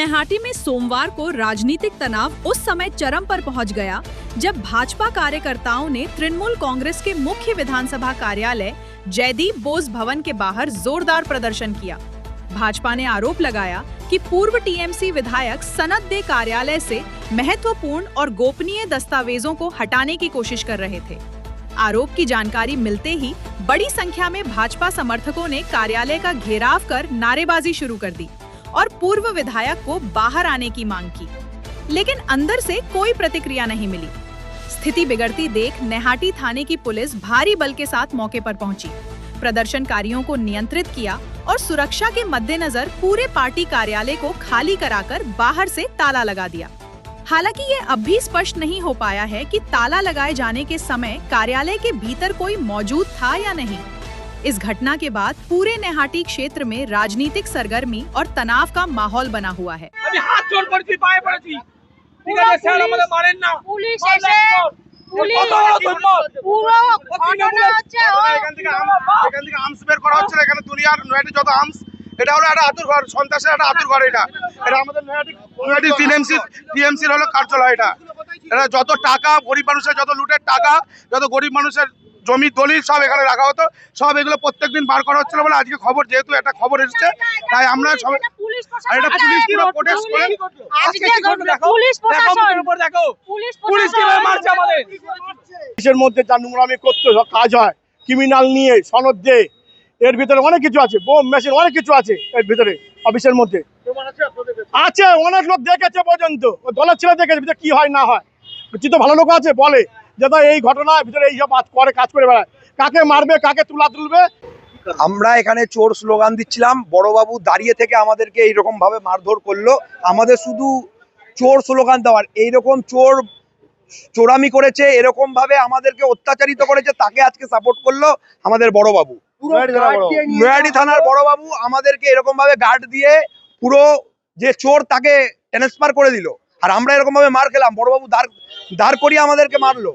नैहाटी में सोमवार को राजनीतिक तनाव उस समय चरम पर पहुंच गया जब भाजपा कार्यकर्ताओं ने तृणमूल कांग्रेस के मुख्य विधानसभा कार्यालय जयदीप बोस भवन के बाहर जोरदार प्रदर्शन किया। भाजपा ने आरोप लगाया कि पूर्व टीएमसी विधायक सनद दे कार्यालय से महत्वपूर्ण और गोपनीय दस्तावेजों को हटाने की कोशिश कर रहे थे। आरोप की जानकारी मिलते ही बड़ी संख्या में भाजपा समर्थकों ने कार्यालय का घेराव कर नारेबाजी शुरू कर दी और पूर्व विधायक को बाहर आने की मांग की, लेकिन अंदर से कोई प्रतिक्रिया नहीं मिली। स्थिति बिगड़ती देख नैहाटी थाने की पुलिस भारी बल के साथ मौके पर पहुंची, प्रदर्शनकारियों को नियंत्रित किया और सुरक्षा के मद्देनजर पूरे पार्टी कार्यालय को खाली कराकर बाहर से ताला लगा दिया। हालांकि ये अब भी स्पष्ट नहीं हो पाया है कि ताला लगाए जाने के समय कार्यालय के भीतर कोई मौजूद था या नहीं। इस घटना के बाद पूरे नैहाटी क्षेत्र में राजनीतिक सरगर्मी और तनाव का माहौल बना हुआ है। আমি হাত জোড় করেছি, পায়ে পড়েছি, ঠিক আছে স্যার, আমাদের মারেন না। পুলিশ এসে পুলিশ পুরো ঘটনা হচ্ছে এখান থেকে আর্মস বের করা হচ্ছে। এখানে দুনিয়ার নয়টি যত আর্মস, এটা হলো একটা আতুর ঘর, সন্ত্রাসের একটা আতুর ঘর। এটা আমাদের নয়টি টিএমসির হলো কার্যালয়। এটা যত টাকা গরিব মানুষের, যত লুটের টাকা, যত গরিব মানুষের জমি দলিল সব এখানে রাখা হতো, সব এগুলো প্রত্যেকদিন বার করা হচ্ছিল বলে আজকে খবর, যেহেতু একটা খবর এসেছে তাই আমরা সব পুলিশ এটা পুলিশ পুরো প্রোটেস্ট করে আজকে পুলিশ প্রশাসন উপর দেখো পুলিশ পুলিশ কিভাবে মারছে আমাদের। দেশের মধ্যে যা নোংরামি করতে কাজ হয়, ক্রিমিনাল নিয়ে সনদ দিয়ে, এর ভিতরে অনেক কিছু আছে, বোম মেশিন অনেক কিছু আছে এর ভিতরে। অফিসের মধ্যে আছে, অনেক লোক দেখেছে পর্যন্ত, দলের ছেলে দেখেছে ভিতরে কি হয় না হয়। তো ভালো লোক আছে বলে যে এই ঘটনার ভিতরে এইসব কাজ করে বেড়ায়, কাকে মারবে কাকে তুলবে। আমরা এখানে চোর স্লোগান দিচ্ছিলাম, বড়বাবু দাঁড়িয়ে থেকে আমাদেরকে এইরকম ভাবে মারধর করলো। আমাদের শুধু চোর স্লোগান দেওয়ার, এইরকম চোরামি করেছে, এরকম ভাবে আমাদেরকে অত্যাচারিত করেছে, তাকে আজকে সাপোর্ট করলো আমাদের বড়বাবু, নৈহাটি থানার বড়বাবু আমাদেরকে এরকম ভাবে গার্ড দিয়ে পুরো যে চোর তাকে ট্রান্সফার করে দিল। আর আমরা এরকম ভাবে মার খেলাম, বড়বাবু দাঁড় করিয়ে আমাদেরকে মারলো।